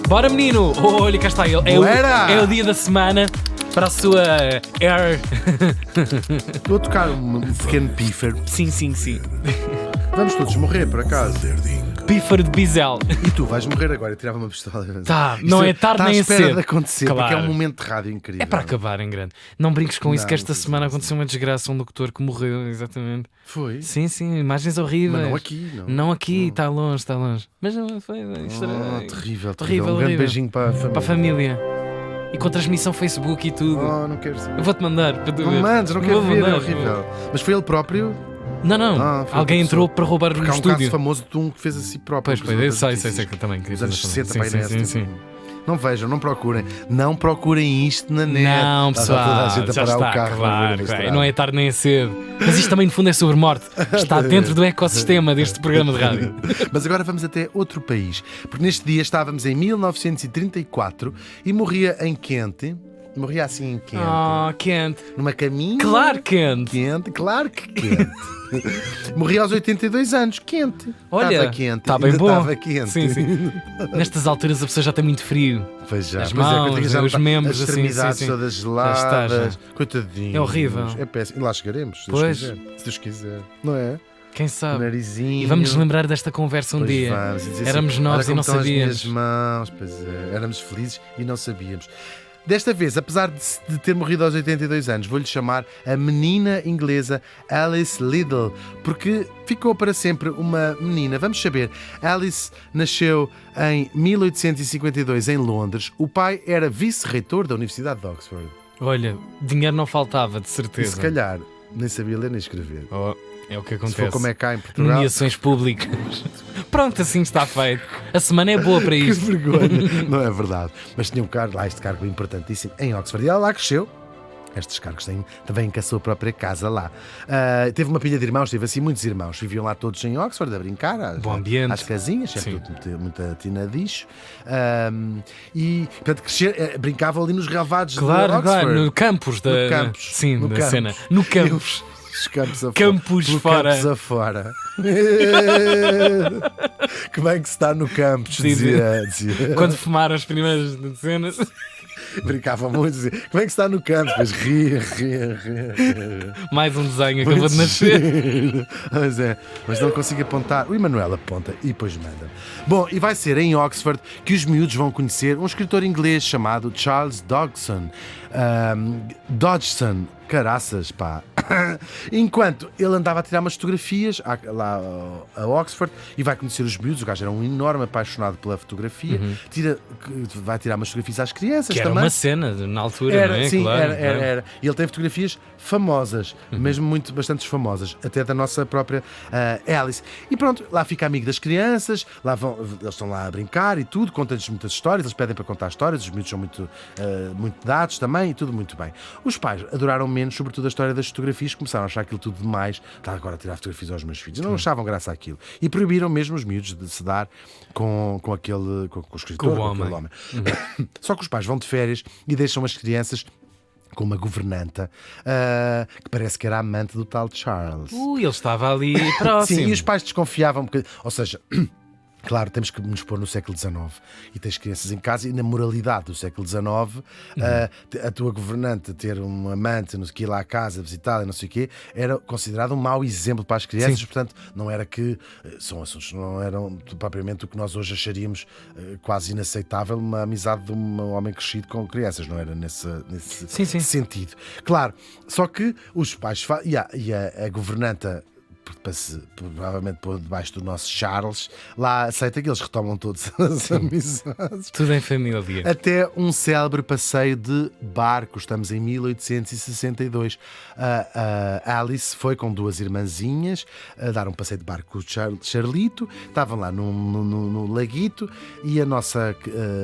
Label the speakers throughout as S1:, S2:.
S1: Bora, menino! Olha, cá está ele. É o dia da semana para a sua Air.
S2: Vou tocar um pequeno pífaro.
S1: Sim.
S2: Vamos todos morrer, por acaso.
S1: Pífaro de Bizel.
S2: E tu vais morrer agora. Eu tirava uma pistola.
S1: Tá, não é tarde nem é
S2: cedo. Está à espera
S1: cedo.
S2: de acontecer,
S1: Claro.
S2: porque é um momento de rádio incrível.
S1: É para acabar em grande. Não brinques com isso, que esta
S2: Não,
S1: semana aconteceu uma desgraça, um locutor que morreu, exatamente.
S2: Foi?
S1: Sim, imagens horríveis.
S2: Mas não aqui, não.
S1: Não aqui, está longe. Mas não foi estranho.
S2: Terrível.
S1: Horrível,
S2: Um grande
S1: horrível.
S2: beijinho para a família.
S1: Para a família. E com transmissão Facebook e tudo.
S2: Oh, não quero saber.
S1: Eu vou-te mandar para tu
S2: Não
S1: ver.
S2: mandes, não quero
S1: Vou
S2: ver, é
S1: mandar.
S2: horrível. Mas foi ele próprio?
S1: Não.
S2: Foi
S1: Alguém
S2: outra
S1: entrou
S2: pessoa.
S1: para roubar
S2: Porque
S1: o
S2: há um caso
S1: estúdio.
S2: famoso de um que fez a si próprio.
S1: Pois, eu sei que eu também.
S2: Nos anos 60,
S1: sim,
S2: pai, nessa.
S1: sim.
S2: Não vejam, não procurem. Não procurem isto na net.
S1: Não,
S2: Está
S1: pessoal,
S2: toda a gente a
S1: já
S2: parar
S1: está,
S2: o carro.
S1: claro. Não é tarde nem é cedo. Mas isto também, no fundo, é sobre morte. Está dentro do ecossistema deste programa de rádio.
S2: Mas agora vamos até outro país. Porque neste dia estávamos em 1934 e morria em Quente. Morria assim em Quente.
S1: Oh, quente.
S2: Numa caminha.
S1: Claro, quente.
S2: Quente, claro que quente. Morria aos 82 anos, quente.
S1: Olha,
S2: estava quente.
S1: está bem
S2: ainda
S1: bom.
S2: Estava quente.
S1: Sim. Nestas alturas a pessoa já tem muito frio.
S2: Pois já.
S1: As
S2: Pois
S1: mãos,
S2: coitadinha, já
S1: os
S2: não-
S1: membros,
S2: as
S1: assim,
S2: extremidades
S1: sim.
S2: todas
S1: Já
S2: geladas.
S1: está, já.
S2: Coitadinho.
S1: É horrível.
S2: É péssimo. E lá chegaremos, se Deus
S1: Pois.
S2: quiser. Se Deus quiser. Não é?
S1: Quem
S2: O
S1: sabe?
S2: narizinho.
S1: E vamos nos lembrar desta conversa um
S2: Pois
S1: dia.
S2: vamos, e dizer
S1: Éramos
S2: assim,
S1: novos
S2: olha
S1: e
S2: como
S1: não
S2: estão
S1: sabíamos.
S2: As minhas mãos, pois é, éramos felizes e não sabíamos. Desta vez, apesar de ter morrido aos 82 anos, vou-lhe chamar a menina inglesa Alice Liddell, porque ficou para sempre uma menina. Vamos saber, Alice nasceu em 1852 em Londres. O pai era vice-reitor da Universidade de Oxford.
S1: Olha, dinheiro não faltava, de
S2: E
S1: certeza.
S2: se calhar nem sabia ler nem escrever.
S1: Oh, é o que
S2: Se
S1: acontece.
S2: for como é cá em Portugal.
S1: Nomeações públicas. Pronto, assim está feito. A semana é boa para
S2: Que
S1: isto.
S2: vergonha. Não é verdade. Mas tinha um cargo, lá este cargo importantíssimo em Oxford. E ela lá cresceu. Estes cargos têm também com a sua própria casa lá. Teve uma pilha de irmãos, teve assim muitos irmãos. Viviam lá todos em Oxford a brincar.
S1: Bom ambiente.
S2: Às casinhas, sempre
S1: Sim.
S2: tudo muito atinadicho. E, portanto, brincavam ali nos relevados de Oxford.
S1: Claro, no campus da,
S2: No campus.
S1: Sim,
S2: No
S1: da
S2: campus.
S1: cena. No campus.
S2: Os campos afora.
S1: Campus
S2: Pelo
S1: fora.
S2: Campos afora. Que bem que se está no campus,
S1: Sim,
S2: dizia.
S1: Quando fumaram as primeiras cenas.
S2: Brincava muito, dizia. Que bem que se está no campus. Depois ria.
S1: Mais um desenho acabou de nascer.
S2: Mas não consigo apontar. O Emanuel aponta e depois manda. Bom, e vai ser em Oxford que os miúdos vão conhecer um escritor inglês chamado Charles Dodgson. Dodgson, caraças, pá. Enquanto ele andava a tirar umas fotografias lá a Oxford e vai conhecer os miúdos, o gajo era um enorme apaixonado pela fotografia, vai tirar umas fotografias às crianças
S1: Que era
S2: também.
S1: uma cena na altura,
S2: Era,
S1: não é?
S2: sim,
S1: Claro,
S2: era. E ele tem fotografias famosas, mesmo bastante famosas, até da nossa própria Alice. E pronto, lá fica amigo das crianças, eles estão lá a brincar e tudo, contam-lhes muitas histórias, eles pedem para contar histórias, os miúdos são muito dados também e tudo muito bem. Os pais adoraram menos, sobretudo a história das fotografias, começaram a achar aquilo tudo demais, está agora a tirar fotografias aos meus filhos. Não achavam graça àquilo. E proibiram mesmo os miúdos de se dar com o escritor,
S1: Com o
S2: aquele homem. Só que os pais vão de férias e deixam as crianças com uma governanta que parece que era amante do tal Charles.
S1: Ele estava ali próximo.
S2: Sim, e os pais desconfiavam um bocadinho. Ou seja, claro, temos que nos pôr no século XIX e tens crianças em casa e na moralidade do século XIX a tua governante ter um amante que ia lá à casa visitá-la e não sei o quê era considerado um mau exemplo para as crianças.
S1: Sim.
S2: Portanto, não era que são assuntos, não eram propriamente o que nós hoje acharíamos quase inaceitável, uma amizade de um homem crescido com crianças, não era nesse
S1: Sim.
S2: sentido. Claro, só que os pais e a governanta, provavelmente por debaixo do nosso Charles, lá aceita que eles retomam todas as amizades.
S1: Tudo em família.
S2: Até um célebre passeio de barco. Estamos em 1862. A Alice foi com duas irmãzinhas a dar um passeio de barco com o Charlito. Estavam lá no laguito e a nossa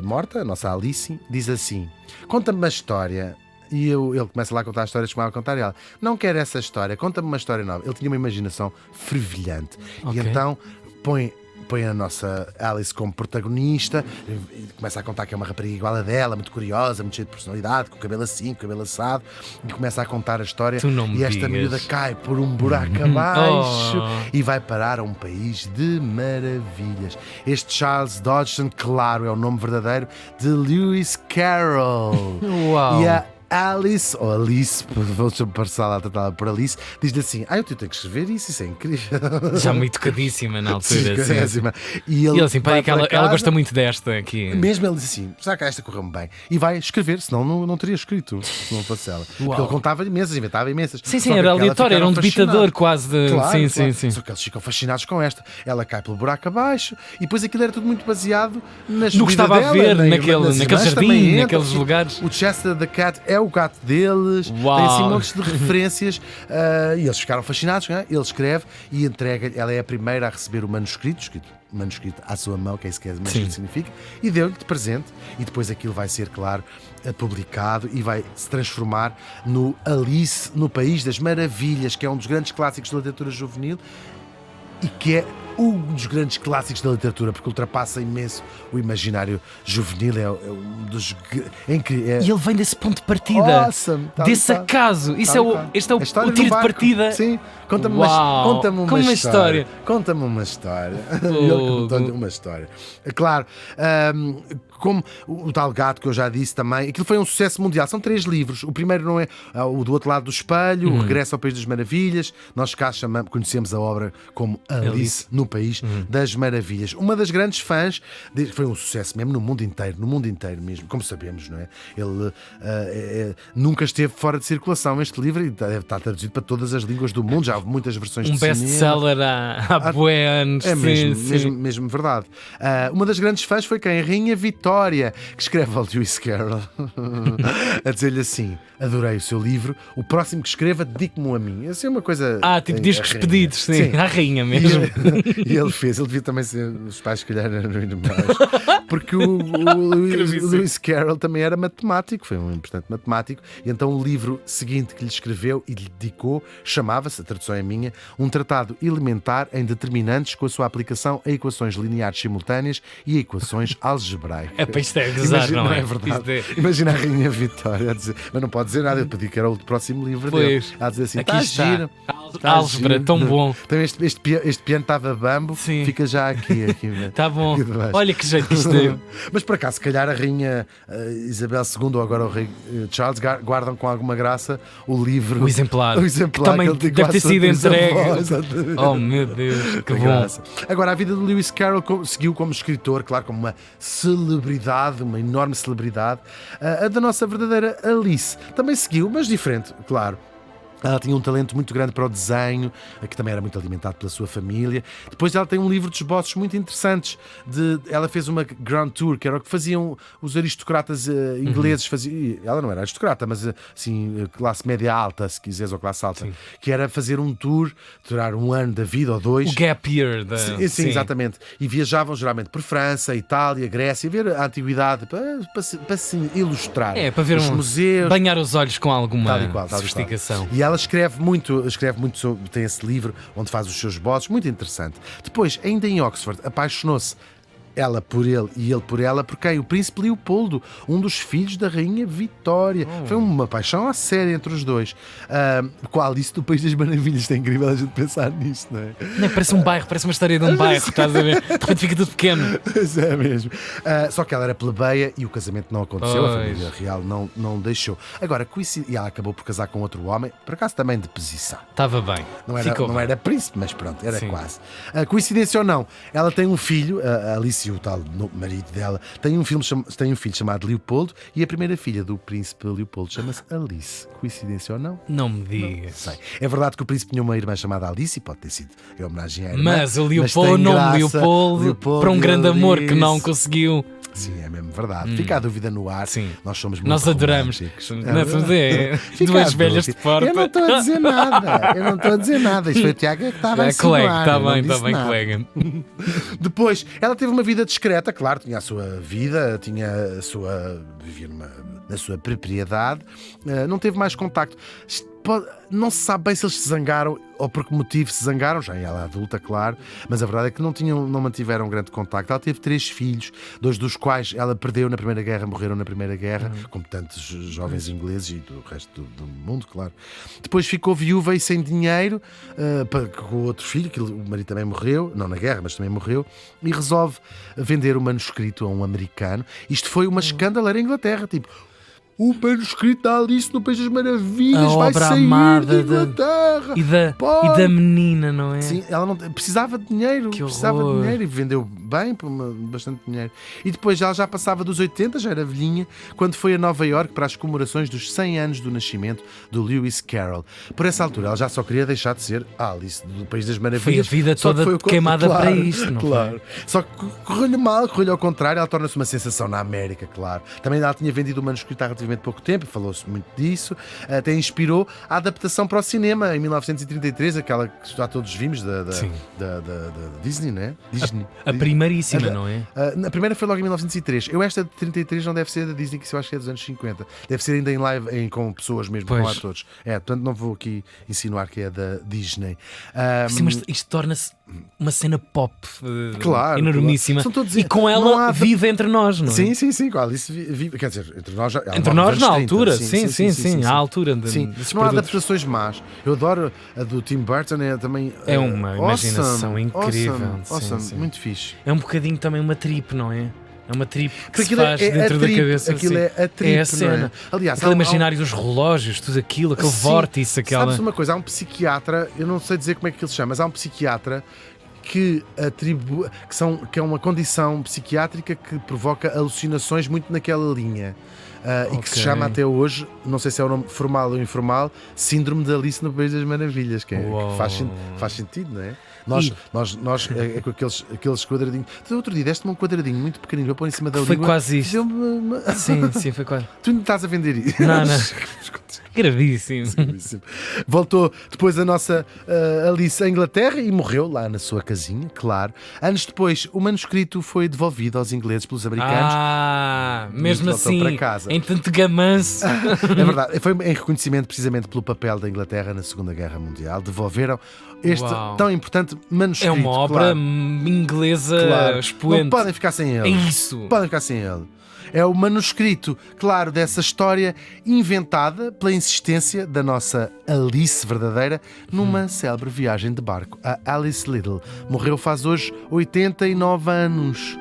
S2: morta, a nossa Alice, diz assim: conta-me uma história. E ele começa lá a contar a história, chamava a contar e ela: não quero essa história, conta-me uma história nova. Ele tinha uma imaginação fervilhante.
S1: Ok.
S2: E então põe põe a nossa Alice como protagonista e começa a contar que é uma rapariga igual a dela, muito curiosa, muito cheia de personalidade, com o cabelo assim, com o cabelo assado, e começa a contar a história.
S1: Tu não me
S2: E esta
S1: digas.
S2: miúda cai por um buraco abaixo e vai parar a um país de maravilhas. Este Charles Dodgson, claro, é o nome verdadeiro de Lewis Carroll.
S1: Uau.
S2: E a Alice, ou Alice, vou passar a tratá-la por Alice, diz-lhe assim: eu tenho que escrever isso é incrível.
S1: Já muito educadíssima na altura.
S2: Sim,
S1: Assim.
S2: péssima. E
S1: E ele assim,
S2: vai
S1: pai, que ela
S2: para casa,
S1: gosta muito desta aqui.
S2: mesmo ele diz assim: será que esta correu-me bem? E vai escrever, senão não teria escrito, se não fosse ela. Porque ele contava imensas, inventava imensas.
S1: Sim,
S2: Só que
S1: era
S2: aquela
S1: aleatório, era um
S2: ficaram
S1: debitador
S2: fascinados.
S1: quase de.
S2: Claro,
S1: sim,
S2: claro.
S1: sim.
S2: Só que eles ficam fascinados com esta. Ela cai pelo buraco abaixo e depois aquilo era tudo muito baseado nas
S1: No que
S2: vida
S1: estava a
S2: dela,
S1: ver
S2: nas
S1: naquele
S2: irmãs
S1: jardim,
S2: também entram.
S1: naqueles lugares.
S2: O Chester the Cat é o gato deles.
S1: Uau.
S2: Tem assim montes de referências e eles ficaram fascinados. Não é? Ele escreve e entrega. Ela é a primeira a receber o manuscrito à sua mão, que é isso que manuscrito significa, e deu-lhe de presente. E depois aquilo vai ser, claro, publicado e vai se transformar no Alice no País das Maravilhas, que é um dos grandes clássicos da literatura juvenil e que é um dos grandes clássicos da literatura, porque ultrapassa imenso o imaginário juvenil. É um dos.
S1: E ele vem desse ponto de partida,
S2: Awesome, tal
S1: desse
S2: e qual.
S1: acaso. Este é
S2: A
S1: o
S2: história
S1: tiro
S2: do
S1: de
S2: barco.
S1: partida.
S2: Sim, conta-me
S1: Uau, como uma história.
S2: Conta-me uma história. E ele contou-lhe uma história. Claro, como o tal gato que eu já disse também, aquilo foi um sucesso mundial. São 3 livros. O primeiro não é o do outro lado do espelho, o Regresso ao País das Maravilhas. Nós cá conhecemos a obra como Alice no País das Maravilhas. Uma das grandes fãs, foi um sucesso mesmo no mundo inteiro mesmo, como sabemos, não é? Ele nunca esteve fora de circulação este livro e deve estar traduzido para todas as línguas do mundo. Já houve muitas versões de cinema.
S1: Best-seller há bué anos.
S2: É
S1: sim, sim.
S2: mesmo verdade. Uma das grandes fãs foi quem? A Rainha Vitória, que escreve ao Lewis Carroll a dizer-lhe assim: adorei o seu livro, o próximo que escreva dedico-me a mim. Assim é uma coisa.
S1: Tipo discos pedidos, sim. À rainha
S2: E
S1: mesmo.
S2: ele devia também ser, os pais, se calhar, eram irmãos, porque o Lewis Carroll também era matemático, foi um importante matemático, e então o livro seguinte que lhe escreveu e lhe dedicou chamava-se, a tradução é minha, Um Tratado Elementar em Determinantes com a sua aplicação a equações lineares simultâneas e a equações algebraicas.
S1: É para isto é gozar,
S2: Imagina,
S1: não é?
S2: verdade.
S1: Isto
S2: Imagina a Rainha Vitória a dizer, mas não pode dizer nada, eu pedi que era o próximo livro dele.
S1: Pois,
S2: A dizer assim:
S1: aqui
S2: está
S1: está.
S2: giro.
S1: Álgebra,
S2: giro.
S1: tão bom.
S2: Também este piano estava bambo,
S1: Sim.
S2: fica já aqui.
S1: Tá bom.
S2: Aqui de baixo.
S1: Olha que jeito que isto deu.
S2: Mas por acaso, se calhar a Rainha Isabel II ou agora o Rei Charles guardam com alguma graça o livro.
S1: O exemplar.
S2: O exemplar
S1: Que também
S2: ele
S1: deve ter sido entregue.
S2: entregue.
S1: Oh meu Deus, que bom.
S2: Graça. Agora, a vida de Lewis Carroll seguiu como escritor, claro, como uma celebridade, uma enorme celebridade. A da nossa verdadeira Alice também seguiu, mas diferente, claro. Ela tinha um talento muito grande para o desenho, que também era muito alimentado pela sua família. Depois ela tem um livro de esboços muito interessantes. Ela fez uma Grand Tour, que era o que faziam os aristocratas ingleses. Ela não era aristocrata, mas assim, classe média alta, se quiseres, ou classe alta.
S1: Sim.
S2: Que era fazer um tour, durar 1 ano da vida ou 2.
S1: O gap year da.
S2: Sim, exatamente. E viajavam geralmente por França, Itália, Grécia, ver a antiguidade para se ilustrar.
S1: Para ver
S2: os museus.
S1: banhar os olhos com alguma
S2: Tal e qual.
S1: sofisticação.
S2: E ela escreve muito sobre, tem esse livro onde faz os seus esboços, muito interessante. Depois, ainda em Oxford, apaixonou-se ela por ele e ele por ela, por quem? O príncipe Leopoldo, um dos filhos da Rainha Vitória. Foi uma paixão à séria entre os dois. Com a Alice do País das Maravilhas, é incrível a gente pensar nisto, não é?
S1: Não, parece um bairro, parece uma história de um bairro, estás a ver? De repente fica tudo pequeno.
S2: Pois é mesmo. Só que ela era plebeia e o casamento não aconteceu,
S1: Pois.
S2: a família real não deixou. Agora, e ela acabou por casar com outro homem, por acaso também de posição.
S1: Estava bem. Ficou
S2: Não
S1: bem.
S2: era príncipe, mas pronto, era
S1: Sim.
S2: quase. Coincidência ou não, ela tem um filho, a Alice e o tal marido dela, tem um filho chamado Leopoldo e a primeira filha do príncipe Leopoldo chama-se Alice. Coincidência ou não?
S1: Não me digas.
S2: Sei. É verdade que o príncipe tinha uma irmã chamada Alice e pode ter sido em homenagem à irmã.
S1: Mas o
S2: tem
S1: Leopoldo, o nome
S2: graça,
S1: Leopoldo, para um
S2: e
S1: grande amor que
S2: Alice.
S1: não conseguiu.
S2: Sim, é mesmo verdade. Fica a dúvida no ar.
S1: Sim.
S2: Nós somos muito
S1: Nós adoramos.
S2: românticos.
S1: Não,
S2: Fica
S1: duas
S2: a
S1: velhas de
S2: dúvida.
S1: porta.
S2: Eu não estou a dizer nada. Isto foi o Tiago que estava a insinuar.
S1: Colega, está
S2: Eu não
S1: bem,
S2: disse nada.
S1: colega.
S2: Depois, ela teve uma vida discreta, claro, tinha a sua vida, vivia na sua propriedade, não teve mais contacto. Não se sabe bem se eles se zangaram ou por que motivo se zangaram, já ela adulta, claro, mas a verdade é que não mantiveram um grande contacto. Ela teve 3 filhos, 2 dos quais ela perdeu na Primeira Guerra, morreram na Primeira Guerra, como tantos jovens ingleses e do resto do mundo, claro. Depois ficou viúva e sem dinheiro, com o outro filho, que o marido também morreu, não na guerra, mas também morreu, e resolve vender o manuscrito a um americano. Isto foi uma escandaleira em Inglaterra, tipo... O manuscrito da Alice no País das Maravilhas
S1: A
S2: vai
S1: obra
S2: sair
S1: amada
S2: da Inglaterra.
S1: e da menina, não é?
S2: Sim, ela não precisava de dinheiro, e vendeu bem por bastante dinheiro. E depois ela já passava dos 80, já era velhinha, quando foi a Nova Iorque para as comemorações dos 100 anos do nascimento do Lewis Carroll. Por essa altura ela já só queria deixar de ser a Alice do País das Maravilhas.
S1: Foi a vida toda queimada para isto, não
S2: claro. Só que correu-lhe mal, correu-lhe ao contrário, ela torna-se uma sensação na América, claro. Também ela tinha vendido o manuscrito há relativamente pouco tempo, falou-se muito disso, até inspirou a adaptação para o cinema em 1933, aquela que já todos vimos da Disney, não é? Disney.
S1: A primeiríssima, não é?
S2: A primeira foi logo em 1903. Esta de 33 não deve ser da Disney, que eu acho que é dos anos 50. Deve ser ainda em live, com pessoas mesmo, com atores. Portanto não vou aqui insinuar que é da Disney.
S1: Sim, mas isto torna-se uma cena pop
S2: Claro.
S1: enormíssima.
S2: São todos,
S1: e com ela vive entre nós, não é?
S2: Sim, com a Alice vive. Quer dizer, entre nós
S1: na altura, sim, à altura.
S2: Não há adaptações más. Eu adoro a do Tim Burton, também.
S1: É uma imaginação incrível.
S2: Awesome. Muito fixe.
S1: É um bocadinho também uma trip, não é? É uma trip que se faz dentro da cabeça.
S2: Aquilo é a trip,
S1: é a cena.
S2: não é? Aliás,
S1: aquele imaginário dos relógios, tudo aquilo, aquele vórtice, aquela...
S2: Sabes uma coisa? Há um psiquiatra, eu não sei dizer como é que ele se chama, mas há um psiquiatra que atribui, que é uma condição psiquiátrica que provoca alucinações muito naquela linha. E que se chama até hoje, não sei se é o nome formal ou informal, Síndrome de Alice no País das Maravilhas, que faz sentido, não é? Nós com aqueles quadradinhos. Outro dia deste-me um quadradinho muito pequenino, eu pôr em cima da língua.
S1: Foi quase isto. Sim, foi quase.
S2: Tu ainda estás a vender isso?
S1: Não. Gravíssimo.
S2: Voltou depois a nossa Alice à Inglaterra e morreu lá na sua casinha, claro. Anos depois, o manuscrito foi devolvido aos ingleses pelos americanos.
S1: Mesmo assim,
S2: para casa.
S1: em tanto gamanço.
S2: É verdade, foi em reconhecimento precisamente pelo papel da Inglaterra na Segunda Guerra Mundial. Devolveram este tão importante manuscrito.
S1: É uma obra inglesa expoente.
S2: Não podem ficar sem ele.
S1: É isso.
S2: Podem ficar sem ele. É o manuscrito, claro, dessa história inventada pela insistência da nossa Alice verdadeira numa célebre viagem de barco. A Alice Liddell morreu faz hoje 89 anos.